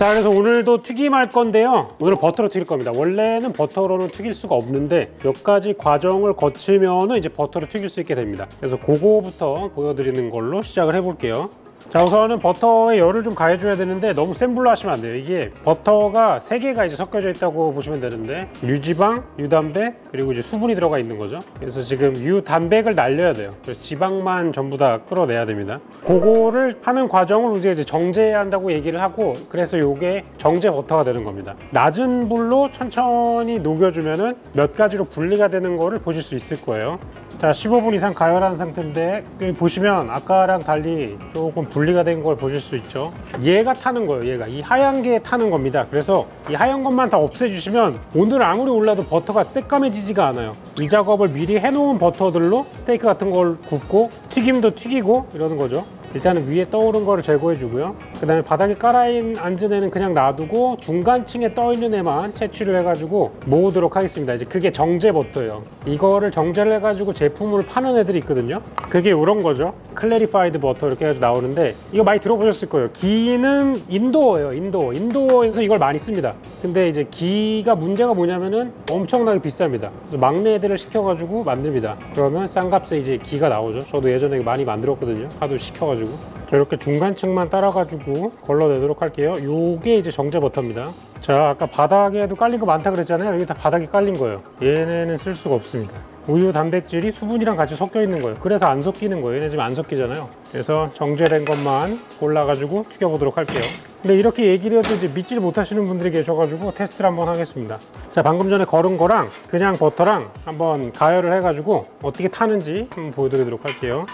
자, 그래서 오늘도 튀김할 건데요. 오늘은 버터로 튀길 겁니다. 원래는 버터로는 튀길 수가 없는데 몇 가지 과정을 거치면은 이제 버터로 튀길 수 있게 됩니다. 그래서 그거부터 보여드리는 걸로 시작을 해볼게요. 자, 우선은 버터에 열을 좀 가해줘야 되는데 너무 센 불로 하시면 안 돼요. 이게 버터가 3개가 이제 섞여져 있다고 보시면 되는데 유지방, 유단백, 그리고 이제 수분이 들어가 있는 거죠. 그래서 지금 유단백을 날려야 돼요. 그래서 지방만 전부 다 끌어내야 됩니다. 그거를 하는 과정을 이제 정제해야 한다고 얘기를 하고, 그래서 이게 정제 버터가 되는 겁니다. 낮은 불로 천천히 녹여주면은 몇 가지로 분리가 되는 거를 보실 수 있을 거예요. 자, 15분 이상 가열한 상태인데 여기 보시면 아까랑 달리 조금 분리가 된 걸 보실 수 있죠. 얘가 타는 거예요. 얘가 이 하얀 게 타는 겁니다. 그래서 이 하얀 것만 다 없애주시면 오늘 아무리 올라도 버터가 새까매지지가 않아요. 이 작업을 미리 해놓은 버터들로 스테이크 같은 걸 굽고 튀김도 튀기고 이러는 거죠. 일단은 위에 떠오른 거를 제거해 주고요. 그 다음에 바닥에 깔아앉은 애는 그냥 놔두고 중간층에 떠 있는 애만 채취를 해가지고 모으도록 하겠습니다. 이제 그게 정제 버터예요. 이거를 정제를 해가지고 제품을 파는 애들이 있거든요. 그게 이런 거죠. 클래리파이드 버터 이렇게 해가지고 나오는데 이거 많이 들어보셨을 거예요. 기는 인도어예요. 인도어에서 이걸 많이 씁니다. 근데 이제 기가 문제가 뭐냐면은 엄청나게 비쌉니다. 막내 애들을 시켜가지고 만듭니다. 그러면 싼 값에 이제 기가 나오죠. 저도 예전에 많이 만들었거든요. 하도 시켜가지고. 자, 이렇게 중간층만 따라가지고 걸러내도록 할게요. 요게 이제 정제 버터입니다. 자, 아까 바닥에도 깔린 거 많다 그랬잖아요. 이게 다 바닥에 깔린 거예요. 얘네는 쓸 수가 없습니다. 우유 단백질이 수분이랑 같이 섞여 있는 거예요. 그래서 안 섞이는 거예요. 얘네 지금 안 섞이잖아요. 그래서 정제된 것만 골라가지고 튀겨보도록 할게요. 근데 이렇게 얘기를 해도 이제 믿질 못하시는 분들이 계셔가지고 테스트를 한번 하겠습니다. 자, 방금 전에 걸은 거랑 그냥 버터랑 한번 가열을 해가지고 어떻게 타는지 한번 보여드리도록 할게요.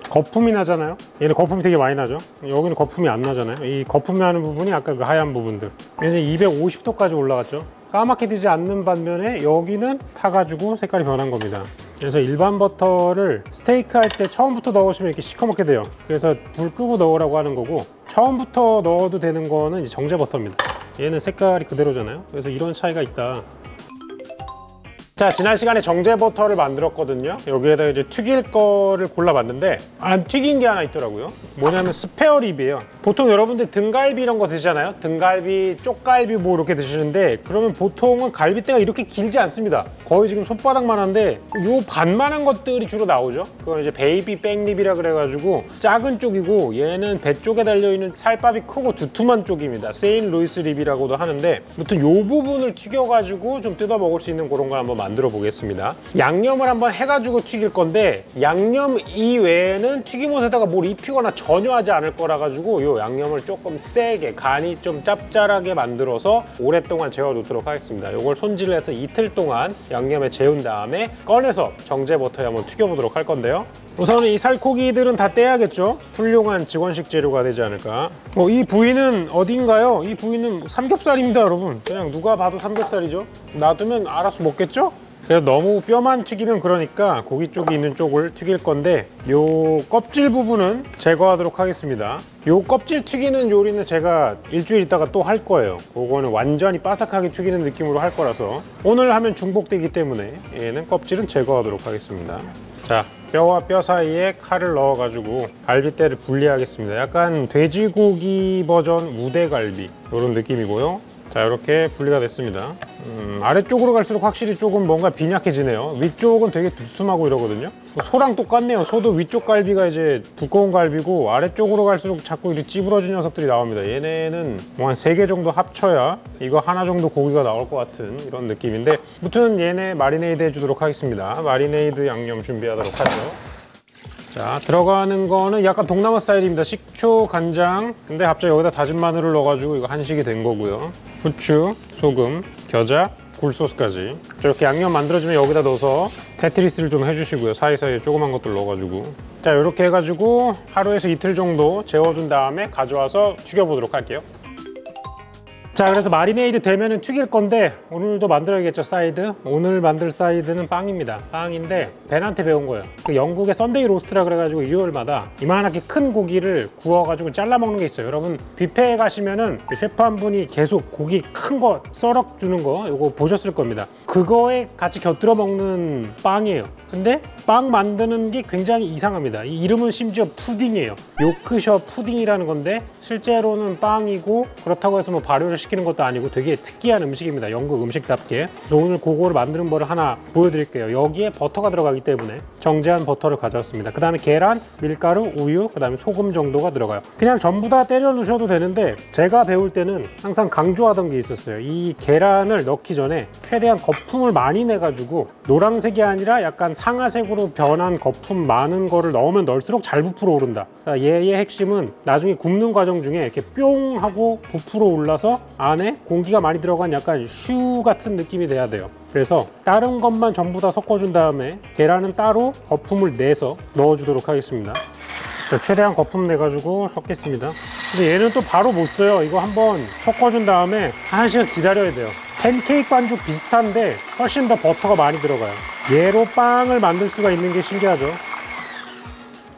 거품이 나잖아요. 얘는 거품이 되게 많이 나죠. 여기는 거품이 안 나잖아요. 이 거품이 나는 부분이 아까 그 하얀 부분들. 이제 250도까지 올라갔죠. 까맣게 되지 않는 반면에 여기는 타가지고 색깔이 변한 겁니다. 그래서 일반 버터를 스테이크 할 때 처음부터 넣으시면 이렇게 시커멓게 돼요. 그래서 불 끄고 넣으라고 하는 거고, 처음부터 넣어도 되는 거는 이제 정제 버터입니다. 얘는 색깔이 그대로잖아요. 그래서 이런 차이가 있다. 자, 지난 시간에 정제 버터를 만들었거든요. 여기에다 이제 튀길 거를 골라봤는데 안 튀긴 게 하나 있더라고요. 뭐냐면 스페어립이에요. 보통 여러분들 등갈비 이런 거 드시잖아요. 등갈비, 쪽갈비 뭐 이렇게 드시는데, 그러면 보통은 갈비뼈가 이렇게 길지 않습니다. 거의 지금 손바닥만 한데 요 반만한 것들이 주로 나오죠. 그건 이제 베이비 백립이라 그래가지고 작은 쪽이고, 얘는 배 쪽에 달려있는 살밥이 크고 두툼한 쪽입니다. 세인 루이스 립이라고도 하는데, 아무튼 요 부분을 튀겨가지고 좀 뜯어 먹을 수 있는 그런 걸 한번 만들어 보겠습니다. 양념을 한번 해가지고 튀길 건데, 양념 이외에는 튀김옷에다가 뭘 입히거나 전혀 하지 않을 거라 가지고 요 양념을 조금 세게, 간이 좀 짭짤하게 만들어서 오랫동안 재워 놓도록 하겠습니다. 요걸 손질해서 이틀 동안 양념에 재운 다음에 꺼내서 정제 버터에 한번 튀겨 보도록 할 건데요. 우선은 이 살코기들은 다 떼야겠죠. 훌륭한 직원식 재료가 되지 않을까. 이 부위는 어딘가요? 이 부위는 삼겹살입니다, 여러분. 그냥 누가 봐도 삼겹살이죠. 놔두면 알아서 먹겠죠? 그래서 너무 뼈만 튀기면 그러니까 고기 쪽이 있는 쪽을 튀길 건데, 요 껍질 부분은 제거하도록 하겠습니다. 요 껍질 튀기는 요리는 제가 일주일 있다가 또 할 거예요. 그거는 완전히 바삭하게 튀기는 느낌으로 할 거라서 오늘 하면 중복되기 때문에 얘는 껍질은 제거하도록 하겠습니다. 자, 뼈와 뼈 사이에 칼을 넣어가지고 갈비뼈를 분리하겠습니다. 약간 돼지고기 버전 우대갈비 이런 느낌이고요. 자, 이렇게 분리가 됐습니다. 아래쪽으로 갈수록 확실히 조금 뭔가 빈약해지네요. 위쪽은 되게 두툼하고 이러거든요. 소랑 똑같네요. 소도 위쪽 갈비가 이제 두꺼운 갈비고, 아래쪽으로 갈수록 자꾸 이렇게 찌부러진 녀석들이 나옵니다. 얘네는 뭐 한 3개 정도 합쳐야 이거 하나 정도 고기가 나올 것 같은 이런 느낌인데, 아무튼 얘네 마리네이드 해주도록 하겠습니다. 마리네이드 양념 준비하도록 하죠. 자, 들어가는 거는 약간 동남아 스타일입니다. 식초, 간장, 근데 갑자기 여기다 다진 마늘을 넣어가지고 이거 한식이 된 거고요. 후추, 소금, 겨자, 굴소스까지. 이렇게 양념 만들어주면 여기다 넣어서 테트리스를 좀 해주시고요. 사이사이에 조그만 것들 넣어가지고. 자, 이렇게 해가지고 하루에서 이틀 정도 재워둔 다음에 가져와서 튀겨보도록 할게요. 자, 그래서 마리네이드 되면은 튀길 건데, 오늘도 만들어야겠죠. 사이드. 오늘 만들 사이드는 빵입니다. 빵인데 벤한테 배운 거예요. 그 영국의 썬데이 로스트라 그래가지고 일요일마다 이만하게 큰 고기를 구워가지고 잘라 먹는 게 있어요. 여러분 뷔페에 가시면은 셰프 한 분이 계속 고기 큰 거 썰어 주는 거 요거 보셨을 겁니다. 그거에 같이 곁들여 먹는 빵이에요. 근데 빵 만드는 게 굉장히 이상합니다. 이 이름은 심지어 푸딩이에요. 요크셔 푸딩이라는 건데 실제로는 빵이고 그렇다고 해서 뭐 발효를 시키는 것도 아니고 되게 특이한 음식입니다. 영국 음식답게. 그래서 오늘 그거를 만드는 법을 하나 보여드릴게요. 여기에 버터가 들어가기 때문에 정제한 버터를 가져왔습니다. 그 다음에 계란, 밀가루, 우유, 그 다음에 소금 정도가 들어가요. 그냥 전부 다 때려 넣으셔도 되는데 제가 배울 때는 항상 강조하던 게 있었어요. 이 계란을 넣기 전에 최대한 거품을 많이 내가지고 노란색이 아니라 약간 상아색으로 변한 거품 많은 거를 넣으면 넣을수록 잘 부풀어 오른다. 얘의 핵심은 나중에 굽는 과정 중에 이렇게 뿅 하고 부풀어 올라서 안에 공기가 많이 들어간 약간 슈 같은 느낌이 돼야 돼요. 그래서 다른 것만 전부 다 섞어준 다음에 계란은 따로 거품을 내서 넣어주도록 하겠습니다. 최대한 거품 내가지고 섞겠습니다. 근데 얘는 또 바로 못 써요. 이거 한번 섞어준 다음에 1시간 기다려야 돼요. 팬케이크 반죽 비슷한데 훨씬 더 버터가 많이 들어가요. 얘로 빵을 만들 수가 있는 게 신기하죠.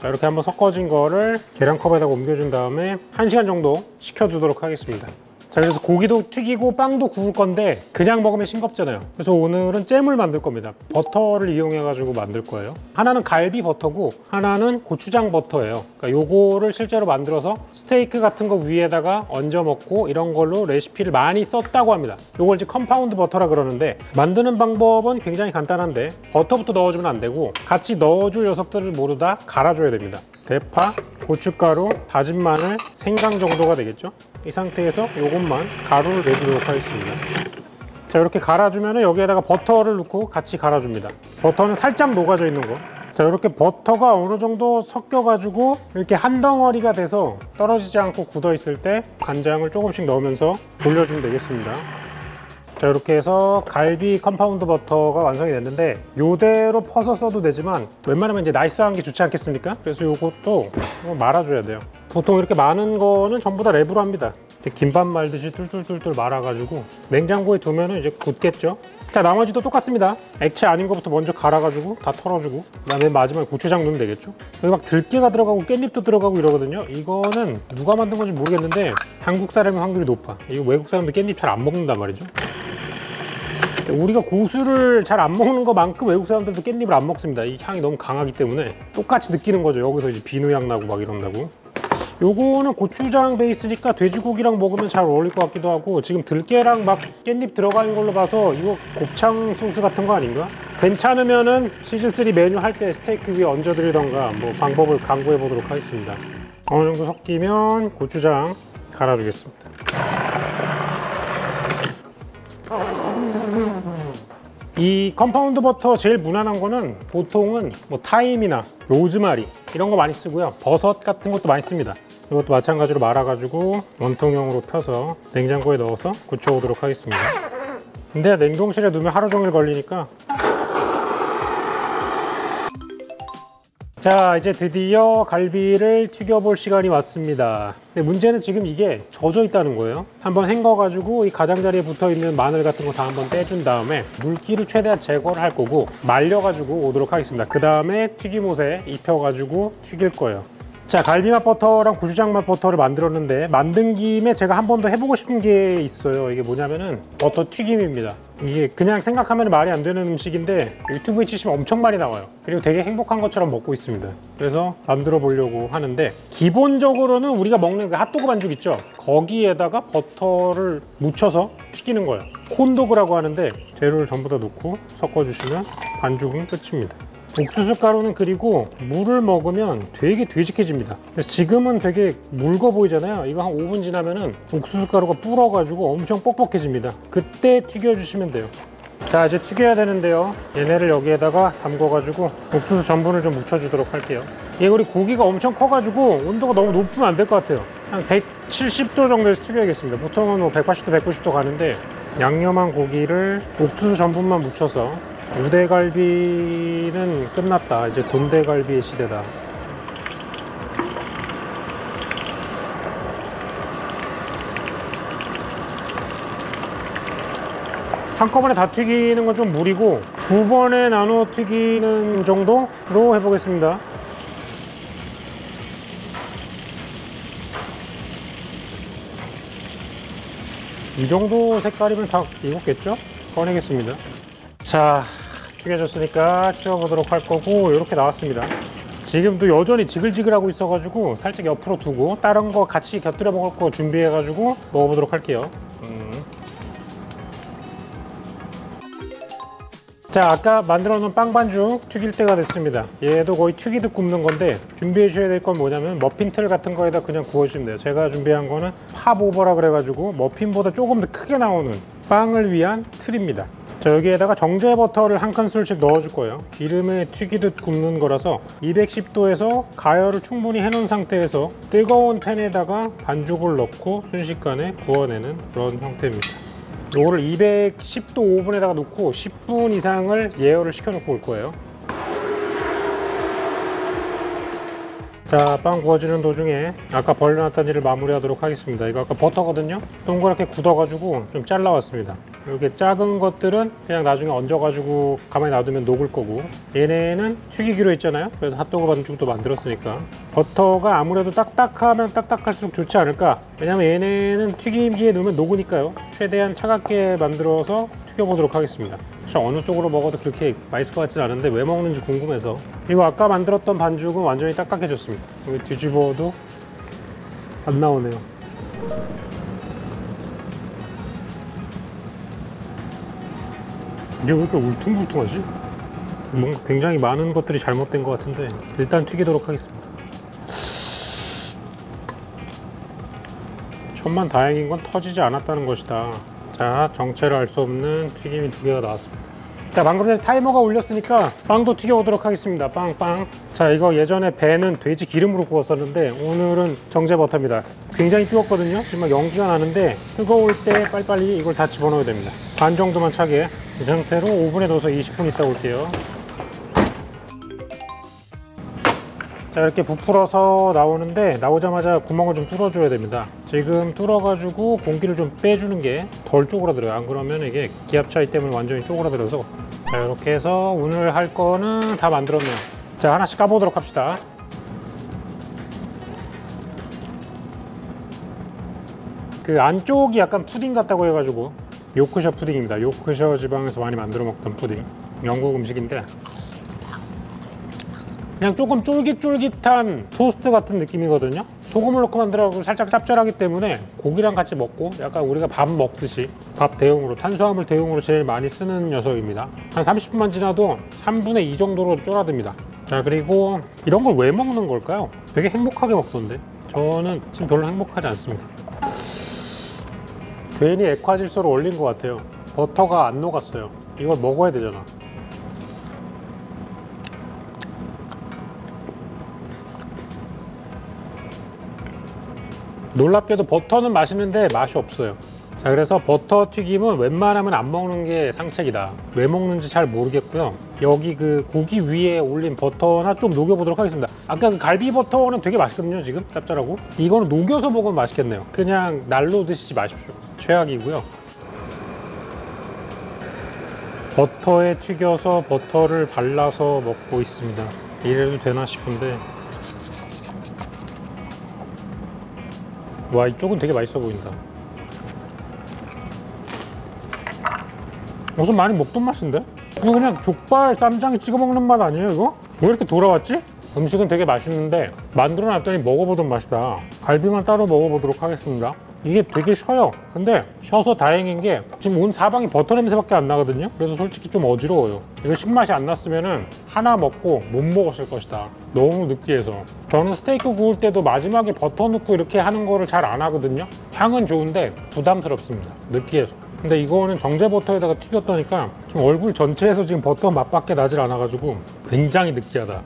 자, 이렇게 한번 섞어진 거를 계량컵에다가 옮겨준 다음에 1시간 정도 식혀두도록 하겠습니다. 자, 그래서 고기도 튀기고 빵도 구울 건데 그냥 먹으면 싱겁잖아요. 그래서 오늘은 잼을 만들 겁니다. 버터를 이용해 가지고 만들 거예요. 하나는 갈비 버터고 하나는 고추장 버터예요. 그러니까 요거를 실제로 만들어서 스테이크 같은 거 위에다가 얹어 먹고 이런 걸로 레시피를 많이 썼다고 합니다. 요걸 이제 컴파운드 버터라 그러는데 만드는 방법은 굉장히 간단한데 버터부터 넣어주면 안 되고 같이 넣어줄 녀석들을 모두 다 갈아줘야 됩니다. 대파, 고춧가루, 다진 마늘, 생강 정도가 되겠죠. 이 상태에서 이것만 가루를 내주도록 하겠습니다. 자, 이렇게 갈아주면 여기에다가 버터를 넣고 같이 갈아줍니다. 버터는 살짝 녹아져 있는 거. 자, 이렇게 버터가 어느 정도 섞여가지고 이렇게 한 덩어리가 돼서 떨어지지 않고 굳어 있을 때 간장을 조금씩 넣으면서 돌려주면 되겠습니다. 자, 이렇게 해서 갈비 컴파운드 버터가 완성이 됐는데 이대로 퍼서 써도 되지만 웬만하면 이제 나이스한 게 좋지 않겠습니까? 그래서 이것도 말아줘야 돼요. 보통 이렇게 많은 거는 전부 다 랩으로 합니다. 김밥 말듯이 툴툴툴툴 말아가지고 냉장고에 두면 이제 굳겠죠. 자, 나머지도 똑같습니다. 액체 아닌 것부터 먼저 갈아가지고 다 털어주고 그다음에 마지막에 고추장 넣으면 되겠죠. 여기 막 들깨가 들어가고 깻잎도 들어가고 이러거든요. 이거는 누가 만든 건지 모르겠는데 한국 사람의 확률이 높아. 이거 외국 사람들 깻잎 잘 안 먹는단 말이죠. 우리가 고수를 잘 안 먹는 것만큼 외국 사람들도 깻잎을 안 먹습니다. 이 향이 너무 강하기 때문에 똑같이 느끼는 거죠. 여기서 이제 비누향 나고 막 이런다고. 요거는 고추장 베이스니까 돼지고기랑 먹으면 잘 어울릴 것 같기도 하고 지금 들깨랑 막 깻잎 들어가는 걸로 봐서 이거 곱창 소스 같은 거 아닌가? 괜찮으면은 시즌3 메뉴 할 때 스테이크 위에 얹어드리던가 뭐 방법을 강구해 보도록 하겠습니다. 어느 정도 섞이면 고추장 갈아주겠습니다. 이 컴파운드 버터 제일 무난한 거는 보통은 뭐 타임이나 로즈마리 이런 거 많이 쓰고요. 버섯 같은 것도 많이 씁니다. 이것도 마찬가지로 말아가지고 원통형으로 펴서 냉장고에 넣어서 굳혀오도록 하겠습니다. 근데 냉동실에 두면 하루 종일 걸리니까. 자, 이제 드디어 갈비를 튀겨볼 시간이 왔습니다. 근데 문제는 지금 이게 젖어 있다는 거예요. 한번 헹궈가지고 이 가장자리에 붙어있는 마늘 같은 거 다 한번 떼준 다음에 물기를 최대한 제거를 할 거고 말려가지고 오도록 하겠습니다. 그 다음에 튀김옷에 입혀가지고 튀길 거예요. 자, 갈비맛 버터랑 고추장맛 버터를 만들었는데 만든 김에 제가 한 번 더 해보고 싶은 게 있어요. 이게 뭐냐면은 버터 튀김입니다. 이게 그냥 생각하면 말이 안 되는 음식인데 유튜브에 치시면 엄청 많이 나와요. 그리고 되게 행복한 것처럼 먹고 있습니다. 그래서 만들어 보려고 하는데 기본적으로는 우리가 먹는 그 핫도그 반죽 있죠? 거기에다가 버터를 묻혀서 튀기는 거예요. 콘도그라고 하는데 재료를 전부 다 넣고 섞어주시면 반죽은 끝입니다. 옥수수 가루는 그리고 물을 먹으면 되게 되직해집니다. 그래서 지금은 되게 묽어 보이잖아요. 이거 한 5분 지나면은 옥수수 가루가 불어가지고 엄청 뻑뻑해집니다. 그때 튀겨주시면 돼요. 자, 이제 튀겨야 되는데요. 얘네를 여기에다가 담궈가지고 옥수수 전분을 좀 묻혀주도록 할게요. 얘 우리 고기가 엄청 커가지고 온도가 너무 높으면 안 될 것 같아요. 한 170도 정도에서 튀겨야겠습니다. 보통은 뭐 180도, 190도 가는데 양념한 고기를 옥수수 전분만 묻혀서 우대갈비는 끝났다. 이제 돈대갈비의 시대다. 한꺼번에 다 튀기는 건 좀 무리고 2번에 나눠 튀기는 정도로 해보겠습니다. 이 정도 색깔이면 다 익었겠죠? 꺼내겠습니다. 자, 튀겨졌으니까 치워보도록 할 거고, 이렇게 나왔습니다. 지금도 여전히 지글지글하고 있어가지고 살짝 옆으로 두고 다른 거 같이 곁들여 먹을 거 준비해가지고 먹어보도록 할게요. 자, 아까 만들어 놓은 빵 반죽 튀길 때가 됐습니다. 얘도 거의 튀기듯 굽는 건데 준비해 주셔야 될 건 뭐냐면 머핀 틀 같은 거에다 그냥 구워주시면 돼요. 제가 준비한 거는 팝오버라 그래가지고 머핀보다 조금 더 크게 나오는 빵을 위한 틀입니다. 자, 여기에다가 정제 버터를 한 큰술씩 넣어줄 거예요. 기름에 튀기듯 굽는 거라서 210도에서 가열을 충분히 해놓은 상태에서 뜨거운 팬에다가 반죽을 넣고 순식간에 구워내는 그런 형태입니다. 요거를 210도 오븐에다가 놓고 10분 이상을 예열을 시켜놓고 올 거예요. 자, 빵 구워지는 도중에 아까 벌려놨던 일을 마무리하도록 하겠습니다. 이거 아까 버터거든요. 동그랗게 굳어가지고 좀 잘라왔습니다. 이렇게 작은 것들은 그냥 나중에 얹어가지고 가만히 놔두면 녹을 거고, 얘네는 튀기기로 했잖아요. 그래서 핫도그 반죽도 만들었으니까 버터가 아무래도 딱딱하면 딱딱할수록 좋지 않을까. 왜냐면 얘네는 튀김기에 넣으면 녹으니까요. 최대한 차갑게 만들어서 튀겨보도록 하겠습니다. 어느 쪽으로 먹어도 그렇게 맛있을 것 같진 않은데 왜 먹는지 궁금해서. 이거 아까 만들었던 반죽은 완전히 딱딱해졌습니다. 여기 뒤집어도 안 나오네요. 이게 왜 이렇게 울퉁불퉁하지? 뭔가 굉장히 많은 것들이 잘못된 것 같은데 일단 튀기도록 하겠습니다. 천만 다행인 건 터지지 않았다는 것이다. 자, 정체를 알 수 없는 튀김이 2개가 나왔습니다. 자, 방금 전에 타이머가 울렸으니까 빵도 튀겨오도록 하겠습니다. 빵. 자, 이거 예전에 배는 돼지 기름으로 구웠었는데 오늘은 정제 버터입니다. 굉장히 뜨겁거든요. 지금 막 연기가 나는데 뜨거울 때 빨리빨리 이걸 다 집어넣어야 됩니다. 반 정도만 차게. 이 상태로 오븐에 넣어서 20분 있다 올게요. 자, 이렇게 부풀어서 나오는데 나오자마자 구멍을 좀 뚫어줘야 됩니다. 지금 뚫어가지고 공기를 좀 빼주는 게 덜 쪼그라들어요. 안 그러면 이게 기압 차이 때문에 완전히 쪼그라들어서. 자, 이렇게 해서 오늘 할 거는 다 만들었네요. 자, 하나씩 까보도록 합시다. 그 안쪽이 약간 푸딩 같다고 해가지고 요크셔 푸딩입니다. 요크셔 지방에서 많이 만들어 먹던 푸딩. 영국 음식인데 그냥 조금 쫄깃쫄깃한 토스트 같은 느낌이거든요. 소금을 넣고 만들어가지고 살짝 짭짤하기 때문에 고기랑 같이 먹고 약간 우리가 밥 먹듯이 밥 대용으로, 탄수화물 대용으로 제일 많이 쓰는 녀석입니다. 한 30분만 지나도 3분의 2 정도로 쫄아듭니다. 자, 그리고 이런 걸 왜 먹는 걸까요? 되게 행복하게 먹던데 저는 지금 별로 행복하지 않습니다. 괜히 액화질소를 올린 것 같아요. 버터가 안 녹았어요. 이걸 먹어야 되잖아. 놀랍게도 버터는 맛있는데 맛이 없어요. 자, 그래서 버터 튀김은 웬만하면 안 먹는 게 상책이다. 왜 먹는지 잘 모르겠고요. 여기 그 고기 위에 올린 버터나 좀 녹여보도록 하겠습니다. 아까 그 갈비 버터는 되게 맛있거든요. 지금 짭짤하고. 이거는 녹여서 먹으면 맛있겠네요. 그냥 날로 드시지 마십시오. 최악이고요. 버터에 튀겨서 버터를 발라서 먹고 있습니다. 이래도 되나 싶은데, 와, 이쪽은 되게 맛있어 보인다. 무슨 많이 먹던 맛인데? 이거 그냥 족발 쌈장에 찍어 먹는 맛 아니에요 이거? 왜 이렇게 돌아왔지? 음식은 되게 맛있는데 만들어 놨더니 먹어보던 맛이다. 갈비만 따로 먹어보도록 하겠습니다. 이게 되게 쉬어요. 근데 쉬어서 다행인 게 지금 온 사방이 버터 냄새밖에 안 나거든요. 그래서 솔직히 좀 어지러워요. 이거 신맛이 안 났으면 하나 먹고 못 먹었을 것이다. 너무 느끼해서. 저는 스테이크 구울 때도 마지막에 버터 넣고 이렇게 하는 거를 잘 안 하거든요. 향은 좋은데 부담스럽습니다. 느끼해서. 근데 이거는 정제 버터에다가 튀겼다니까 지금 얼굴 전체에서 지금 버터 맛밖에 나질 않아가지고 굉장히 느끼하다.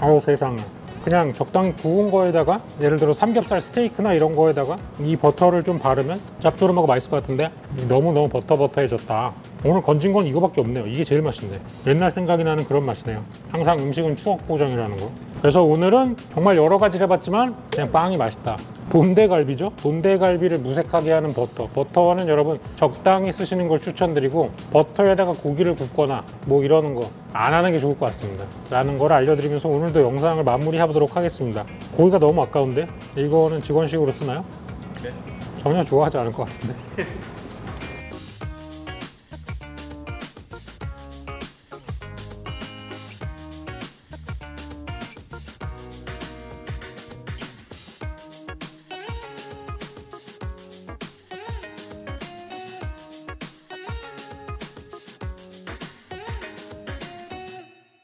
아우 세상에. 그냥 적당히 구운 거에다가 예를 들어 삼겹살 스테이크나 이런 거에다가 이 버터를 좀 바르면 짭조름하고 맛있을 것 같은데 너무너무 버터해졌다. 오늘 건진 건 이거밖에 없네요. 이게 제일 맛있네. 옛날 생각이 나는 그런 맛이네요. 항상 음식은 추억 보정이라는 거. 그래서 오늘은 정말 여러 가지를 해봤지만 그냥 빵이 맛있다. 돈대갈비죠. 돈대갈비를 무색하게 하는 버터. 버터는 여러분 적당히 쓰시는 걸 추천드리고 버터에다가 고기를 굽거나 뭐 이러는 거 안 하는 게 좋을 것 같습니다. 라는 걸 알려드리면서 오늘도 영상을 마무리해보도록 하겠습니다. 고기가 너무 아까운데? 이거는 직원식으로 쓰나요? 네. 전혀 좋아하지 않을 것 같은데.